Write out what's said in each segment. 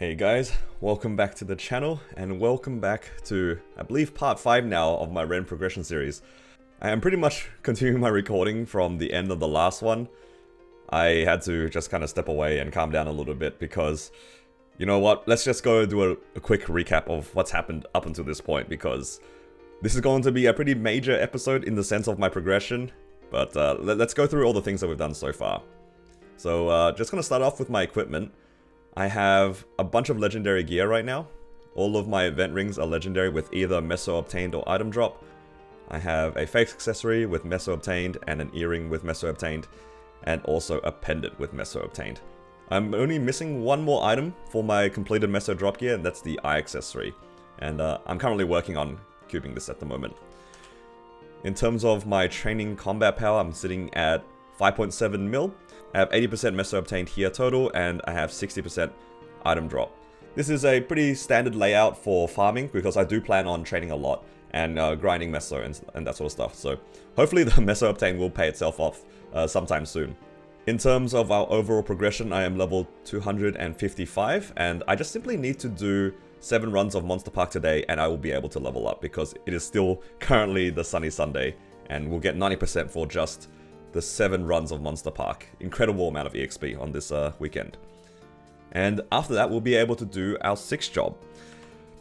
Hey guys, welcome back to the channel, and welcome back to, I believe, part 5 now of my Ren progression series. I am pretty much continuing my recording from the end of the last one. I had to just kind of step away and calm down a little bit because, you know what, let's just go do a quick recap of what's happened up until this point, because this is going to be a pretty major episode in the sense of my progression, but let's go through all the things that we've done so far. So, just gonna start off with my equipment. I have a bunch of legendary gear right now. All of my event rings are legendary with either Meso obtained or item drop. I have a face accessory with Meso obtained and an earring with Meso obtained, and also a pendant with Meso obtained. I'm only missing one more item for my completed Meso drop gear, and that's the eye accessory. And I'm currently working on cubing this at the moment. In terms of my training combat power, I'm sitting at 5.7 mil. I have 80% Meso obtained here total, and I have 60% item drop. This is a pretty standard layout for farming, because I do plan on training a lot and grinding Meso and that sort of stuff. So hopefully the Meso obtained will pay itself off sometime soon. In terms of our overall progression, I am level 255, and I just simply need to do 7 runs of Monster Park today, and I will be able to level up, because it is still currently the sunny Sunday, and we'll get 90% for just the 7 runs of Monster Park. Incredible amount of EXP on this weekend. And after that, we'll be able to do our 6th job.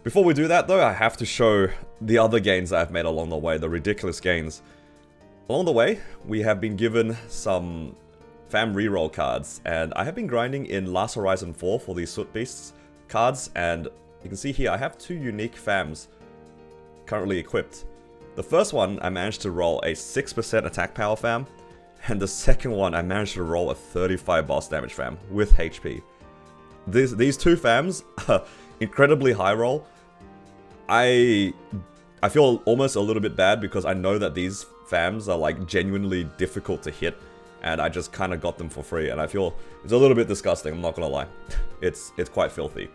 Before we do that though, I have to show the other gains I've made along the way, the ridiculous gains. Along the way, we have been given some fam reroll cards, and I have been grinding in Last Horizon 4 for these Soot Beasts cards, and you can see here I have 2 unique fams currently equipped. The first one, I managed to roll a 6% attack power fam, and the second one, I managed to roll a 35 boss damage fam with HP. These 2 fams are incredibly high roll. I feel almost a little bit bad because I know that these fams are like genuinely difficult to hit, and I just kind of got them for free, and I feel it's a little bit disgusting, I'm not gonna lie. It's quite filthy.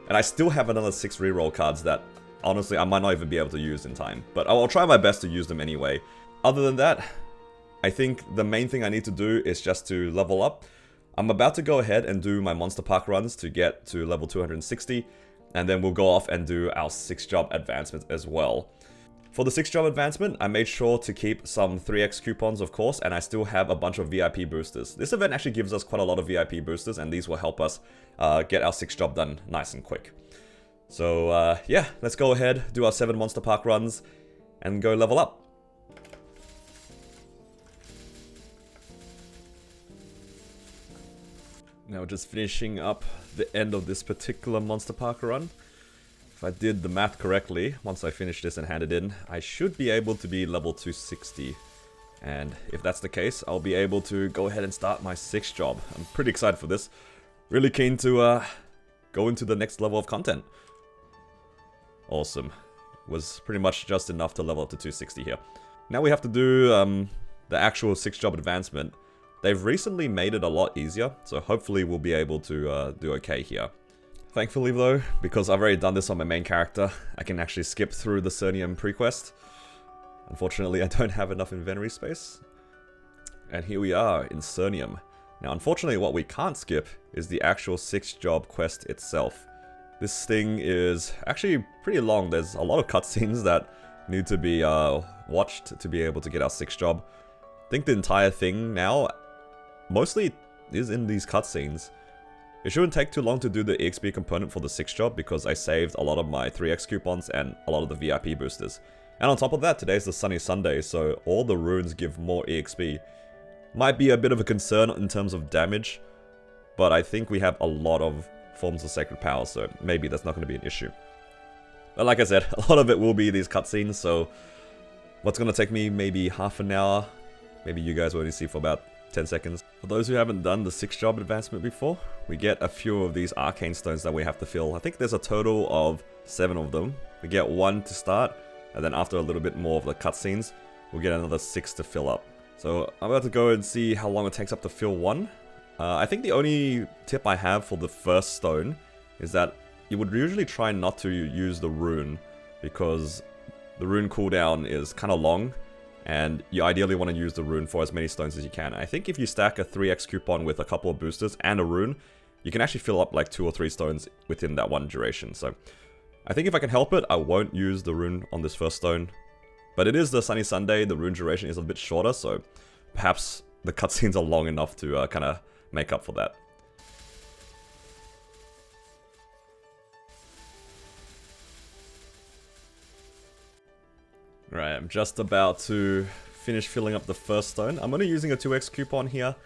And I still have another 6 reroll cards that honestly I might not even be able to use in time, but I'll try my best to use them anyway. Other than that, I think the main thing I need to do is just to level up. I'm about to go ahead and do my Monster Park runs to get to level 260, and then we'll go off and do our 6th job advancement as well. For the 6th job advancement, I made sure to keep some 3x coupons, of course, and I still have a bunch of VIP boosters. This event actually gives us quite a lot of VIP boosters, and these will help us get our 6th job done nice and quick. So yeah, let's go ahead, do our 7 Monster Park runs, and go level up. Now just finishing up the end of this particular Monster Park run. If I did the math correctly, once I finish this and hand it in, I should be able to be level 260. And if that's the case, I'll be able to go ahead and start my 6th job. I'm pretty excited for this. Really keen to go into the next level of content. Awesome. Was pretty much just enough to level up to 260 here. Now we have to do the actual 6th job advancement. They've recently made it a lot easier, so hopefully we'll be able to do okay here. Thankfully though, because I've already done this on my main character, I can actually skip through the Cernium prequest. Unfortunately, I don't have enough inventory space. And here we are in Cernium. Now unfortunately what we can't skip is the actual 6th job quest itself. This thing is actually pretty long. There's a lot of cutscenes that need to be watched to be able to get our 6th job. I think the entire thing now mostly is in these cutscenes. It shouldn't take too long to do the EXP component for the 6th job, because I saved a lot of my 3x coupons and a lot of the VIP boosters. And on top of that, today's the sunny Sunday, so all the runes give more EXP. Might be a bit of a concern in terms of damage, but I think we have a lot of forms of sacred power, so maybe that's not going to be an issue. But like I said, a lot of it will be these cutscenes, so what's going to take me maybe half an hour, maybe you guys will only see for about 10 seconds. For those who haven't done the 6th job advancement before, we get a few of these arcane stones that we have to fill. I think there's a total of 7 of them. We get 1 to start, and then after a little bit more of the cutscenes, we'll get another 6 to fill up. So I'm about to go and see how long it takes up to fill 1. I think the only tip I have for the first stone is that you would usually try not to use the rune, because the rune cooldown is kind of long, and you ideally want to use the rune for as many stones as you can. I think if you stack a 3x coupon with a couple of boosters and a rune, you can actually fill up like 2 or 3 stones within that one duration. So I think if I can help it, I won't use the rune on this first stone. But it is the Sunny Sunday, the rune duration is a bit shorter, so perhaps the cutscenes are long enough to kind of make up for that. Right, I'm just about to finish filling up the first stone. I'm only using a 2x coupon here.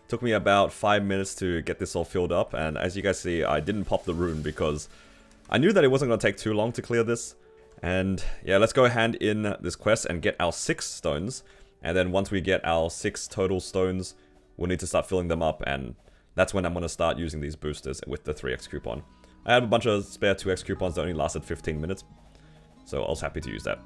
Took me about 5 minutes to get this all filled up, and as you guys see, I didn't pop the rune because I knew that it wasn't going to take too long to clear this. And yeah, let's go hand in this quest and get our 6 stones. And then once we get our 6 total stones, we'll need to start filling them up, and that's when I'm going to start using these boosters with the 3x coupon. I have a bunch of spare 2x coupons that only lasted 15 minutes, so I was happy to use that.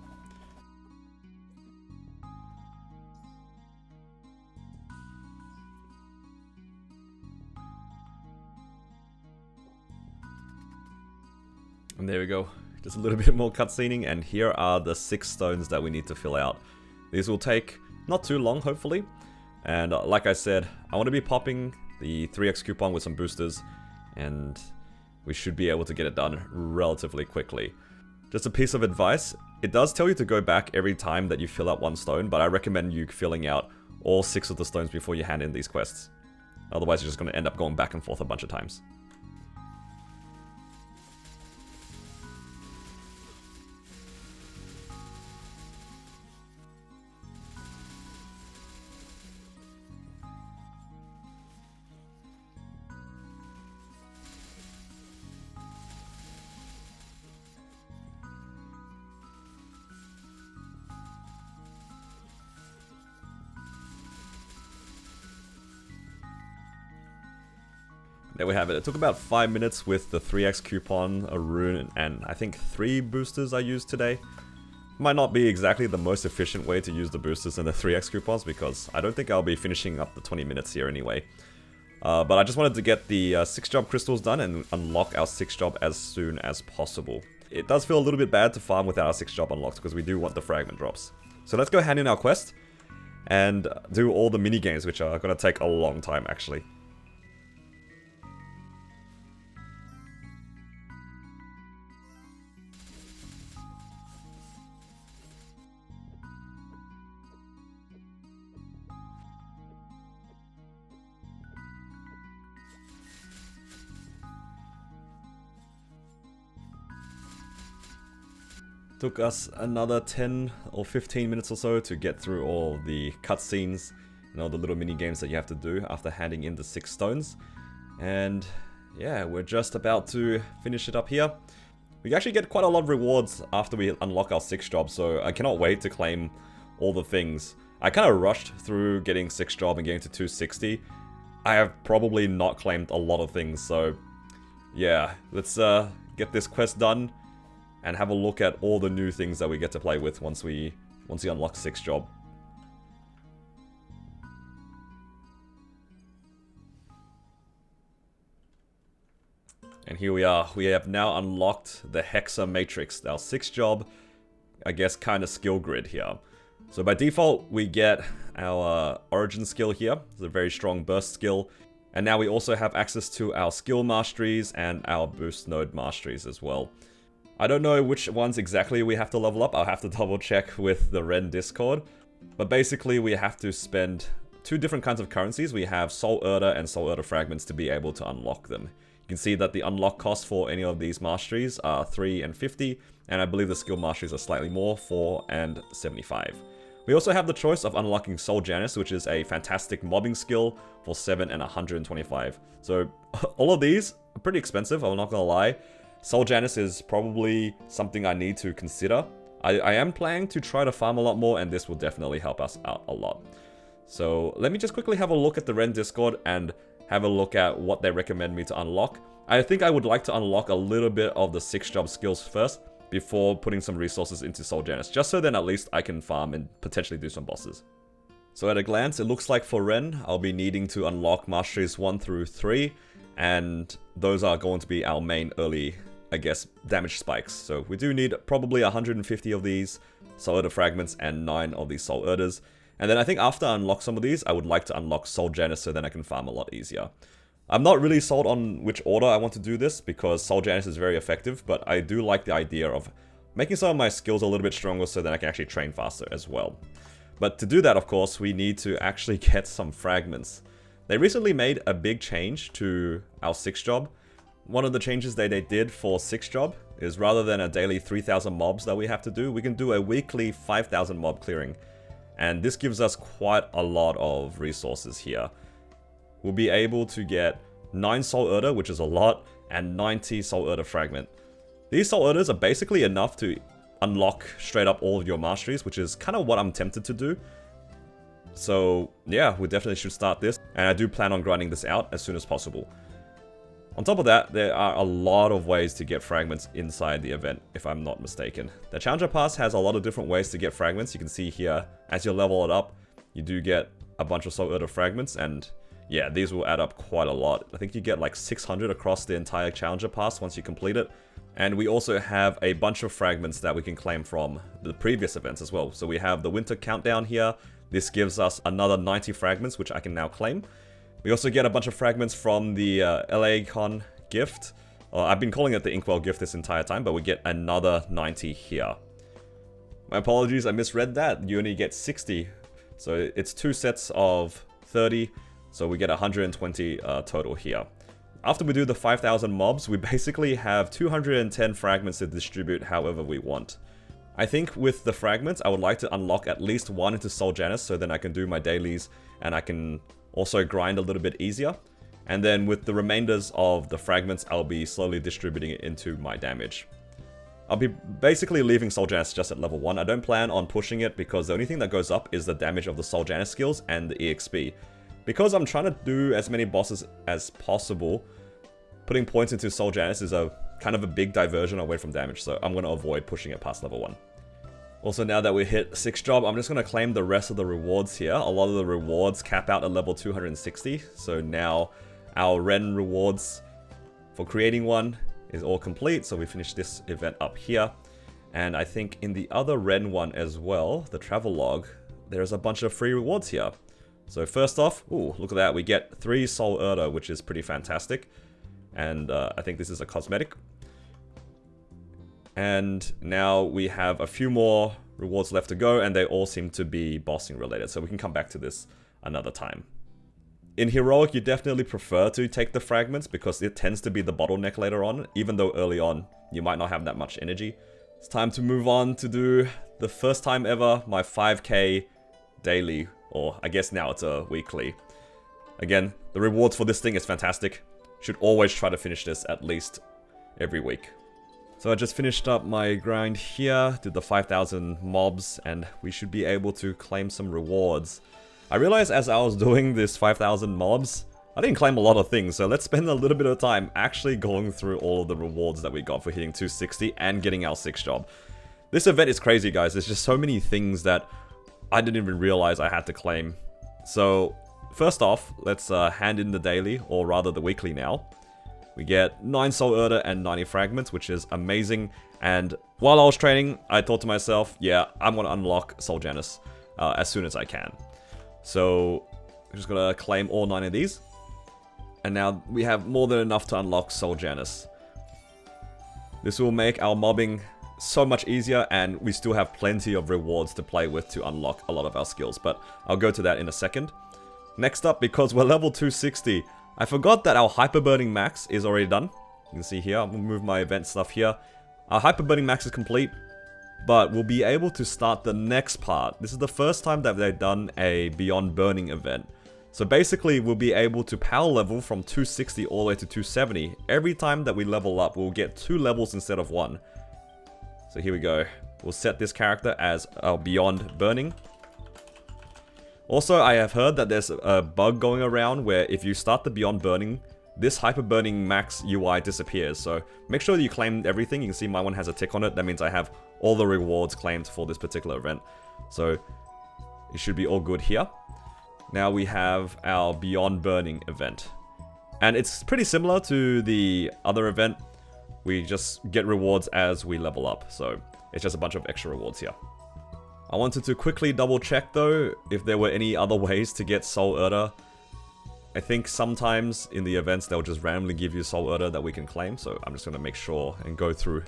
And there we go, just a little bit more cutscening, and here are the 6 stones that we need to fill out. These will take not too long, hopefully. And like I said, I want to be popping the 3x coupon with some boosters, and we should be able to get it done relatively quickly. Just a piece of advice, it does tell you to go back every time that you fill out 1 stone, but I recommend you filling out all 6 of the stones before you hand in these quests. Otherwise you're just going to end up going back and forth a bunch of times. There we have it. It took about 5 minutes with the 3x coupon, a rune, and I think 3 boosters I used today. Might not be exactly the most efficient way to use the boosters and the 3x coupons because I don't think I'll be finishing up the 20 minutes here anyway. But I just wanted to get the 6 job crystals done and unlock our 6 job as soon as possible. It does feel a little bit bad to farm without our 6 job unlocked because we do want the fragment drops. So let's go hand in our quest and do all the mini games, which are going to take a long time actually. Took us another 10 or 15 minutes or so to get through all the cutscenes and all the little mini games that you have to do after handing in the 6 stones. And yeah, we're just about to finish it up here. We actually get quite a lot of rewards after we unlock our 6 job, so I cannot wait to claim all the things. I kind of rushed through getting 6 job and getting to 260. I have probably not claimed a lot of things, so yeah, let's get this quest done and have a look at all the new things that we get to play with once we unlock 6 job. And here we are. We have now unlocked the hexa matrix, our 6 job, I guess, kind of skill grid here. So by default, we get our origin skill here. It's a very strong burst skill. And now we also have access to our skill masteries and our boost node masteries as well. I don't know which ones exactly we have to level up. I'll have to double check with the Ren Discord. But basically we have to spend 2 different kinds of currencies. We have Soul Erda and Soul Erda fragments to be able to unlock them. You can see that the unlock cost for any of these masteries are 3 and 50, and I believe the skill masteries are slightly more, 4 and 75. We also have the choice of unlocking Soul Janus, which is a fantastic mobbing skill for 7 and 125. So all of these are pretty expensive, I'm not gonna lie. Soul Janus is probably something I need to consider. I am planning to try to farm a lot more, and this will definitely help us out a lot. So let me just quickly have a look at the Ren Discord and have a look at what they recommend me to unlock. I think I would like to unlock a little bit of the 6 job skills first before putting some resources into Soul Janus, just so then at least I can farm and potentially do some bosses. So at a glance, it looks like for Ren, I'll be needing to unlock masteries 1 through 3, and those are going to be our main early, I guess, damage spikes. So we do need probably 150 of these Soul Erda fragments and 9 of these Soul Erdas. And then I think after I unlock some of these, I would like to unlock Soul Janus so then I can farm a lot easier. I'm not really sold on which order I want to do this because Soul Janus is very effective, but I do like the idea of making some of my skills a little bit stronger so that I can actually train faster as well. But to do that, of course, we need to actually get some fragments. They recently made a big change to our 6 job. One of the changes they did for 6 job is rather than a daily 3,000 mobs that we have to do, we can do a weekly 5,000 mob clearing. And this gives us quite a lot of resources here. We'll be able to get 9 Soul Erda, which is a lot, and 90 Soul Erda Fragment. These Soul Erdas are basically enough to unlock straight up all of your masteries, which is kind of what I'm tempted to do. So yeah, we definitely should start this, and I do plan on grinding this out as soon as possible. On top of that, there are a lot of ways to get fragments inside the event, if I'm not mistaken. The Challenger Pass has a lot of different ways to get fragments. You can see here, as you level it up, you do get a bunch of Soul Erda fragments, and yeah, these will add up quite a lot. I think you get like 600 across the entire Challenger Pass once you complete it. And we also have a bunch of fragments that we can claim from the previous events as well. So we have the Winter Countdown here. This gives us another 90 fragments, which I can now claim. We also get a bunch of fragments from the LA gift. I've been calling it the Inkwell gift this entire time, but we get another 90 here. My apologies, I misread that. You only get 60. So it's 2 sets of 30. So we get 120 total here. After we do the 5,000 mobs, we basically have 210 fragments to distribute however we want. I think with the fragments, I would like to unlock at least 1 into Soul Janus so then I can do my dailies and I can also grind a little bit easier. And then with the remainders of the fragments, I'll be slowly distributing it into my damage. I'll be basically leaving Soul Janus just at level 1. I don't plan on pushing it because the only thing that goes up is the damage of the Soul Janus skills and the EXP. Because I'm trying to do as many bosses as possible, putting points into Soul Janus is a kind of a big diversion away from damage, so I'm going to avoid pushing it past level 1. Also, now that we hit 6 job, I'm just going to claim the rest of the rewards here. A lot of the rewards cap out at level 260, so now our Ren rewards for creating one is all complete, so we finish this event up here. And I think in the other Ren one as well, the travel log, there's a bunch of free rewards here. So first off, ooh, look at that, we get 3 Soul Erda, which is pretty fantastic. And I think this is a cosmetic. And now we have a few more rewards left to go, and they all seem to be bossing related, so we can come back to this another time. In Heroic, you definitely prefer to take the fragments because it tends to be the bottleneck later on, even though early on you might not have that much energy. It's time to move on to do the first time ever my 5k daily, or I guess now it's a weekly. Again, the rewards for this thing is fantastic. Should always try to finish this at least every week. So I just finished up my grind here, did the 5,000 mobs, and we should be able to claim some rewards. I realized as I was doing this 5,000 mobs, I didn't claim a lot of things, so let's spend a little bit of time actually going through all of the rewards that we got for hitting 260 and getting our 6 job. This event is crazy, guys. There's just so many things that I didn't even realize I had to claim. So first off, let's hand in the daily, or rather the weekly now. We get 9 Soul Erda and 90 fragments, which is amazing. And while I was training, I thought to myself, yeah, I'm going to unlock Soul Janus as soon as I can. So I'm just going to claim all 9 of these. And now we have more than enough to unlock Soul Janus. This will make our mobbing so much easier, and we still have plenty of rewards to play with to unlock a lot of our skills. But I'll go to that in a second. Next up, because we're level 260, I forgot that our Hyper Burning Max is already done. You can see here, I'm going to move my event stuff here. Our Hyper Burning Max is complete, but we'll be able to start the next part. This is the first time that they've done a Beyond Burning event. So basically, we'll be able to power level from 260 all the way to 270. Every time that we level up, we'll get 2 levels instead of 1. So here we go. We'll set this character as our Beyond Burning. Also, I have heard that there's a bug going around where if you start the Beyond Burning, this Hyper Burning Max UI disappears. So make sure that you claim everything. You can see my one has a tick on it. That means I have all the rewards claimed for this particular event. So it should be all good here. Now we have our Beyond Burning event. And it's pretty similar to the other event. We just get rewards as we level up. So it's just a bunch of extra rewards here. I wanted to quickly double check though if there were any other ways to get Soul Erda. I think sometimes in the events they'll just randomly give you Soul Erda that we can claim, so I'm just going to make sure and go through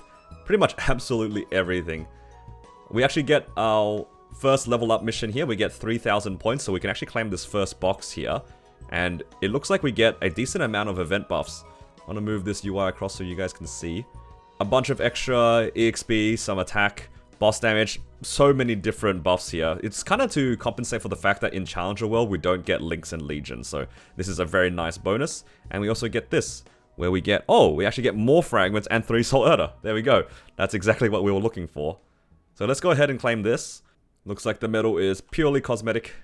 pretty much absolutely everything. We actually get our first level up mission here. We get 3,000 points, so we can actually claim this first box here. And it looks like we get a decent amount of event buffs. I want to move this UI across so you guys can see. A bunch of extra EXP, some attack, boss damage, so many different buffs here. It's kind of to compensate for the fact that in Challenger World we don't get Links and Legion, so this is a very nice bonus. And we also get this, where we get, oh, we actually get more Fragments and 3 Soul Erda. There we go. That's exactly what we were looking for. So let's go ahead and claim this. Looks like the medal is purely cosmetic,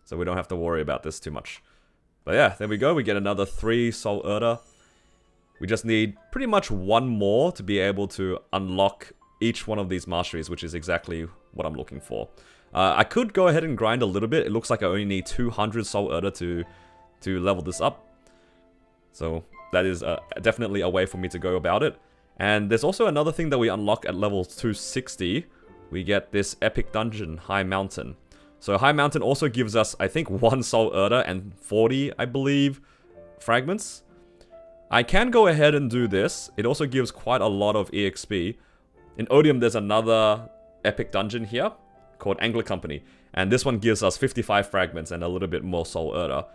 so we don't have to worry about this too much. But yeah, there we go. We get another 3 Soul Erda. We just need pretty much one more to be able to unlock each one of these masteries, which is exactly what I'm looking for. I could go ahead and grind a little bit. It looks like I only need 200 Soul Erda to level this up. So that is definitely a way for me to go about it. And there's also another thing that we unlock at level 260. We get this epic dungeon, High Mountain. So High Mountain also gives us, I think, 1 Soul Erda and 40, I believe, fragments. I can go ahead and do this. It also gives quite a lot of EXP. In Odium, there's another epic dungeon here called Angler Company. And this one gives us 55 fragments and a little bit more Soul Erda.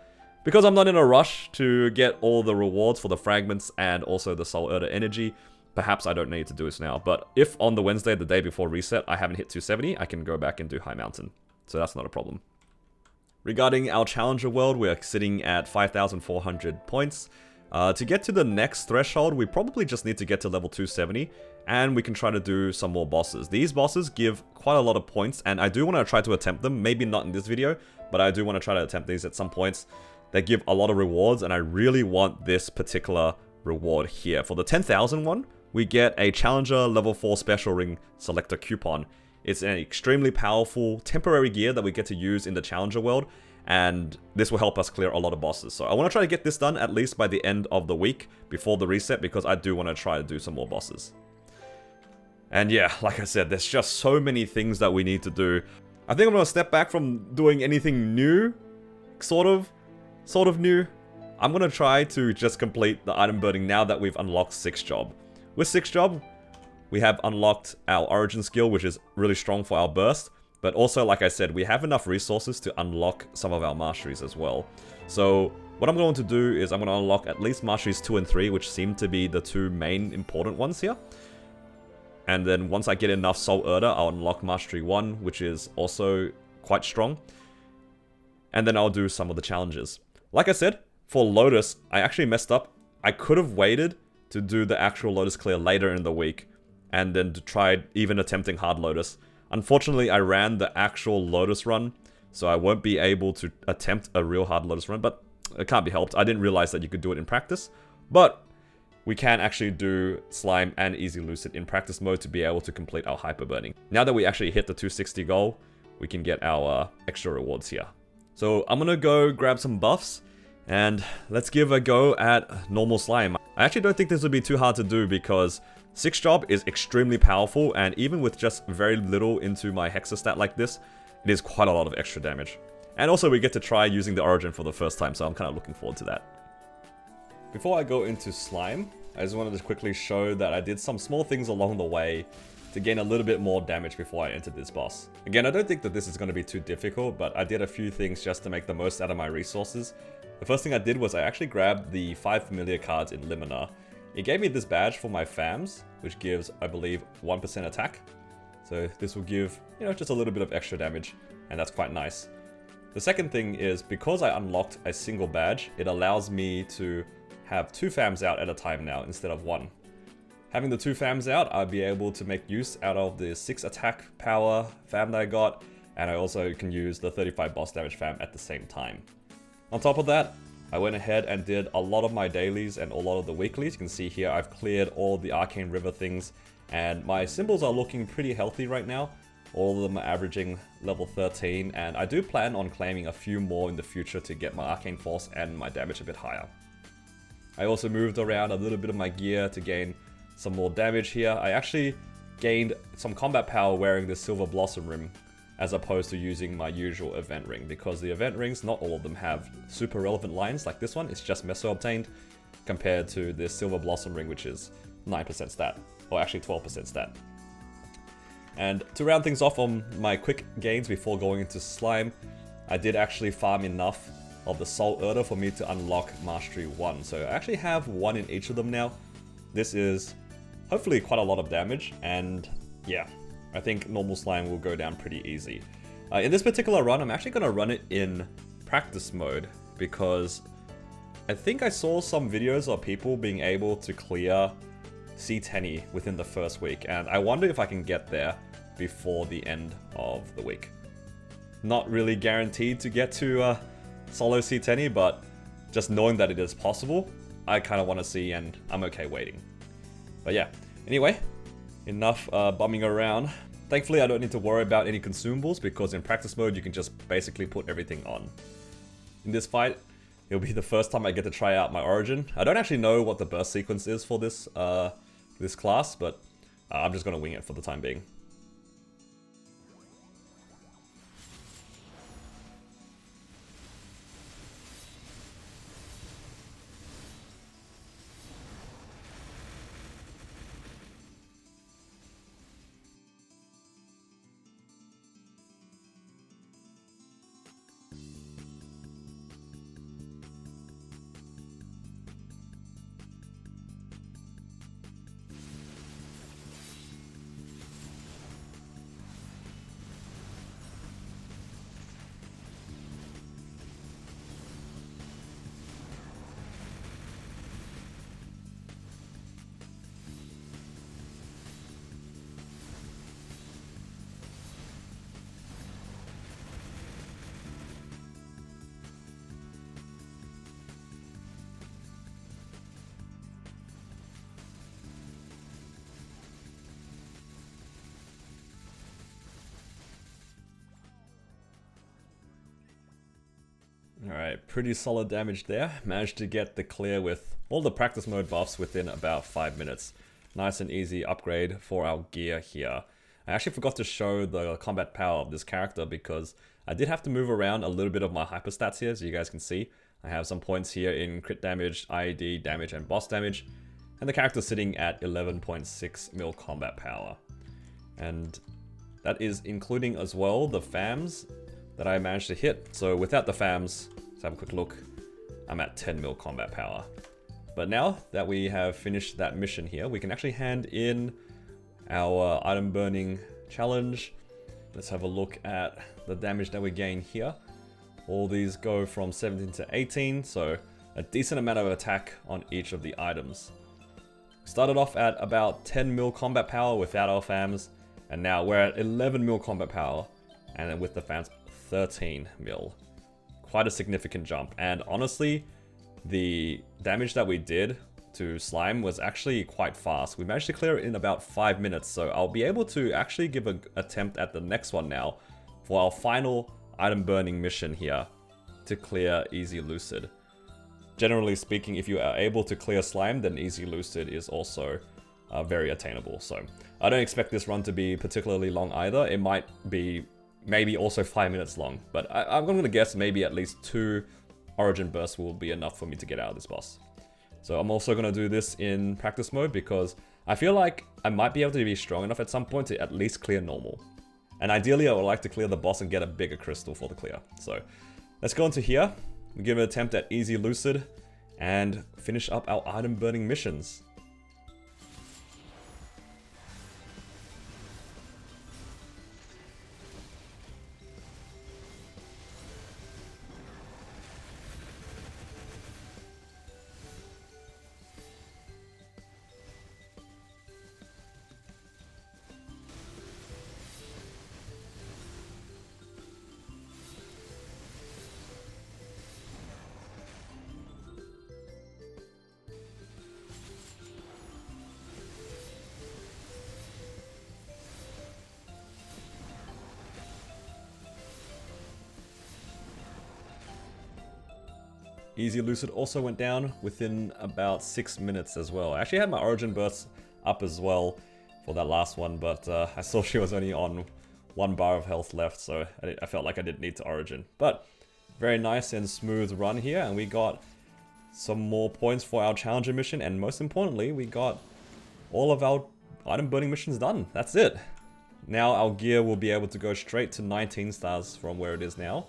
Because I'm not in a rush to get all the rewards for the fragments and also the Soul Erda energy, perhaps I don't need to do this now. But if on the Wednesday, the day before reset, I haven't hit 270, I can go back and do High Mountain. So that's not a problem. Regarding our Challenger World, we're sitting at 5,400 points. To get to the next threshold, we probably just need to get to level 270, and we can try to do some more bosses. These bosses give quite a lot of points, and I do want to try to attempt them. Maybe not in this video, but I do want to try to attempt these at some points. They give a lot of rewards, and I really want this particular reward here. For the 10,000 one, we get a Challenger level 4 Special Ring Selector coupon. It's an extremely powerful temporary gear that we get to use in the Challenger World, and this will help us clear a lot of bosses. So I want to try to get this done at least by the end of the week before the reset, because I do want to try to do some more bosses. And yeah, like I said, there's just so many things that we need to do. I think I'm going to step back from doing anything new, sort of new. I'm going to try to just complete the item burning now that we've unlocked 6th job. With 6th job, we have unlocked our origin skill, which is really strong for our burst. But also, like I said, we have enough resources to unlock some of our masteries as well. So what I'm going to do is I'm going to unlock at least masteries 2 and 3, which seem to be the 2 main important ones here. And then once I get enough Soul Erda, I'll unlock mastery 1, which is also quite strong. And then I'll do some of the challenges. Like I said, for Lotus, I actually messed up. I could have waited to do the actual Lotus clear later in the week, and then to try even attempting hard Lotus. Unfortunately, I ran the actual Lotus run, so I won't be able to attempt a real hard Lotus run, but it can't be helped. I didn't realize that you could do it in practice, but we can actually do Slime and Easy Lucid in practice mode to be able to complete our Hyper Burning. Now that we actually hit the 260 goal, we can get our extra rewards here. So I'm gonna go grab some buffs, and let's give a go at normal Slime. I actually don't think this would be too hard to do because 6th job is extremely powerful, and even with just very little into my hexa stat like this, it is quite a lot of extra damage. And also we get to try using the origin for the first time, so I'm kind of looking forward to that. Before I go into Slime, I just wanted to quickly show that I did some small things along the way to gain a little bit more damage before I entered this boss. Again, I don't think that this is going to be too difficult, but I did a few things just to make the most out of my resources. The first thing I did was I actually grabbed the 5 familiar cards in Limina. It gave me this badge for my fams, which gives, I believe, 1% attack. So this will give, you know, just a little bit of extra damage, and that's quite nice. The second thing is, because I unlocked a single badge, it allows me to have 2 fams out at a time now instead of 1. Having the 2 fams out, I'll be able to make use out of the 6 attack power fam that I got, and I also can use the 35 boss damage fam at the same time. On top of that, I went ahead and did a lot of my dailies and a lot of the weeklies. You can see here I've cleared all the Arcane River things, and my symbols are looking pretty healthy right now. All of them are averaging level 13, and I do plan on claiming a few more in the future to get my Arcane Force and my damage a bit higher. I also moved around a little bit of my gear to gain some more damage here. I actually gained some combat power wearing this Silver Blossom Rim. as opposed to using my usual event ring, because the event rings, not all of them have super relevant lines like this one. It's just meso obtained, compared to this Silver Blossom ring, which is 9% stat, or actually 12% stat. And to round things off on my quick gains before going into slime, I did actually farm enough of the Soul Erda for me to unlock Mastery 1. So I actually have 1 in each of them now. This is hopefully quite a lot of damage, and yeah, I think normal slime will go down pretty easy. In this particular run, I'm actually going to run it in practice mode, because I think I saw some videos of people being able to clear C10 within the first week, and I wonder if I can get there before the end of the week. Not really guaranteed to get to solo C10, but just knowing that it is possible, I kind of want to see, and I'm okay waiting. But yeah, anyway, enough bumming around. Thankfully, I don't need to worry about any consumables, because in practice mode, you can just basically put everything on. In this fight, it'll be the first time I get to try out my origin. I don't actually know what the burst sequence is for this this class, but I'm just going to wing it for the time being. Alright, pretty solid damage there. Managed to get the clear with all the practice mode buffs within about 5 minutes. Nice and easy upgrade for our gear here. I actually forgot to show the combat power of this character, because I did have to move around a little bit of my hyper stats here, so you guys can see. I have some points here in crit damage, IED damage, and boss damage. And the character's sitting at 11.6 mil combat power. And that is including as well the FAMs that I managed to hit. So without the FAMs, let's have a quick look, I'm at 10 mil combat power. But now that we have finished that mission here, we can actually hand in our item burning challenge. Let's have a look at the damage that we gain here. All these go from 17 to 18, so a decent amount of attack on each of the items. Started off at about 10 mil combat power without our FAMs, and now we're at 11 mil combat power, and then with the FAMs, 13 mil. Quite a significant jump, and honestly, the damage that we did to slime was actually quite fast. We managed to clear it in about 5 minutes, so I'll be able to actually give an attempt at the next one now for our final item burning mission here to clear Easy Lucid. Generally speaking, if you are able to clear slime, then Easy Lucid is also very attainable. So I don't expect this run to be particularly long either. It might be maybe also 5 minutes long, but I'm going to guess maybe at least 2 origin bursts will be enough for me to get out of this boss. So I'm also going to do this in practice mode, because I feel like I might be able to be strong enough at some point to at least clear normal. And ideally, I would like to clear the boss and get a bigger crystal for the clear. So let's go into here, give an attempt at Easy Lucid, and finish up our item burning missions. Easy Lucid also went down within about 6 minutes as well. I actually had my origin bursts up as well for that last one, but I saw she was only on 1 bar of health left, so I felt like I didn't need to Origin. But very nice and smooth run here, and we got some more points for our Challenger mission, and most importantly, we got all of our item burning missions done. That's it. Now our gear will be able to go straight to 19 stars from where it is now.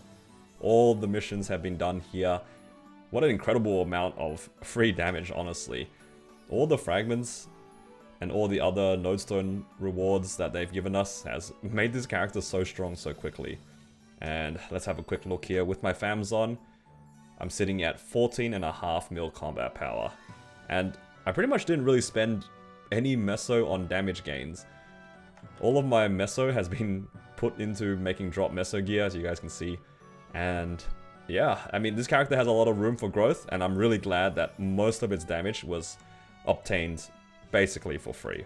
All the missions have been done here. What an incredible amount of free damage, honestly. All the fragments and all the other Nodestone rewards that they've given us has made this character so strong so quickly. And let's have a quick look here. With my fams on, I'm sitting at 14.5 mil combat power. And I pretty much didn't really spend any meso on damage gains. All of my meso has been put into making drop meso gear, as you guys can see. And yeah, I mean, this character has a lot of room for growth, and I'm really glad that most of its damage was obtained basically for free.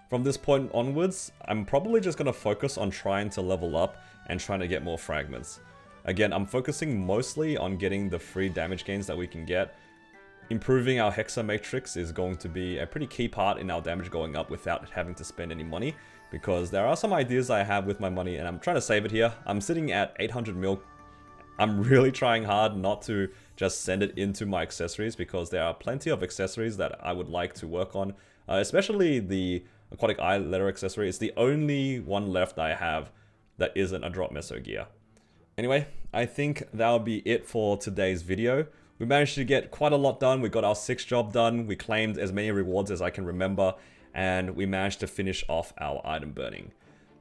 From this point onwards, I'm probably just going to focus on trying to level up and trying to get more fragments. Again, I'm focusing mostly on getting the free damage gains that we can get. Improving our hexa matrix is going to be a pretty key part in our damage going up without having to spend any money, because there are some ideas I have with my money and I'm trying to save it here. I'm sitting at 800 mil. I'm really trying hard not to just send it into my accessories, because there are plenty of accessories that I would like to work on, especially the Aquatic Eye letter accessory. It's the only one left I have that isn't a drop meso gear. Anyway, I think that'll be it for today's video. We managed to get quite a lot done. We got our 6th job done. We claimed as many rewards as I can remember, and we managed to finish off our item burning.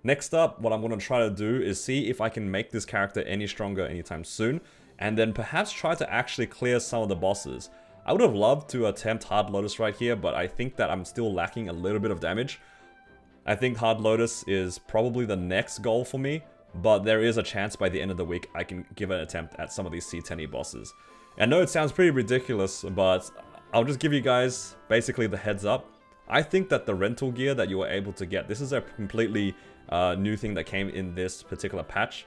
Next up, what I'm going to try to do is see if I can make this character any stronger anytime soon, and then perhaps try to actually clear some of the bosses. I would have loved to attempt Hard Lotus right here, but I think that I'm still lacking a little bit of damage. I think Hard Lotus is probably the next goal for me, but there is a chance by the end of the week I can give an attempt at some of these C10E bosses. I know it sounds pretty ridiculous, but I'll just give you guys basically the heads up. I think that the rental gear that you were able to get, this is a completely new thing that came in this particular patch.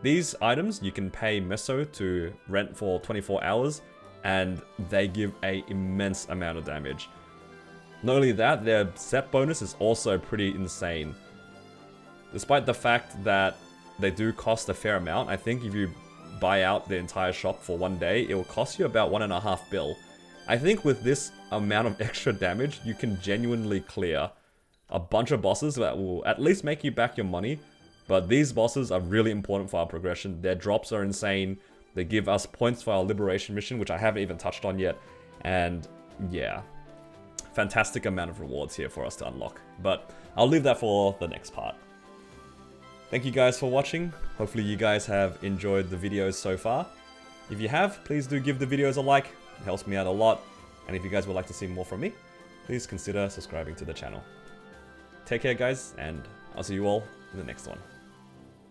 These items you can pay meso to rent for 24 hours, and they give an immense amount of damage. Not only that, their set bonus is also pretty insane. Despite the fact that they do cost a fair amount, I think if you buy out the entire shop for one day, it will cost you about 1.5 bill. I think with this amount of extra damage, you can genuinely clear a bunch of bosses that will at least make you back your money. But these bosses are really important for our progression. Their drops are insane. They give us points for our liberation mission, which I haven't even touched on yet. And yeah, fantastic amount of rewards here for us to unlock. But I'll leave that for the next part. Thank you guys for watching. Hopefully you guys have enjoyed the videos so far. If you have, please do give the videos a like. It helps me out a lot. And if you guys would like to see more from me, please consider subscribing to the channel. Take care guys, and I'll see you all in the next one.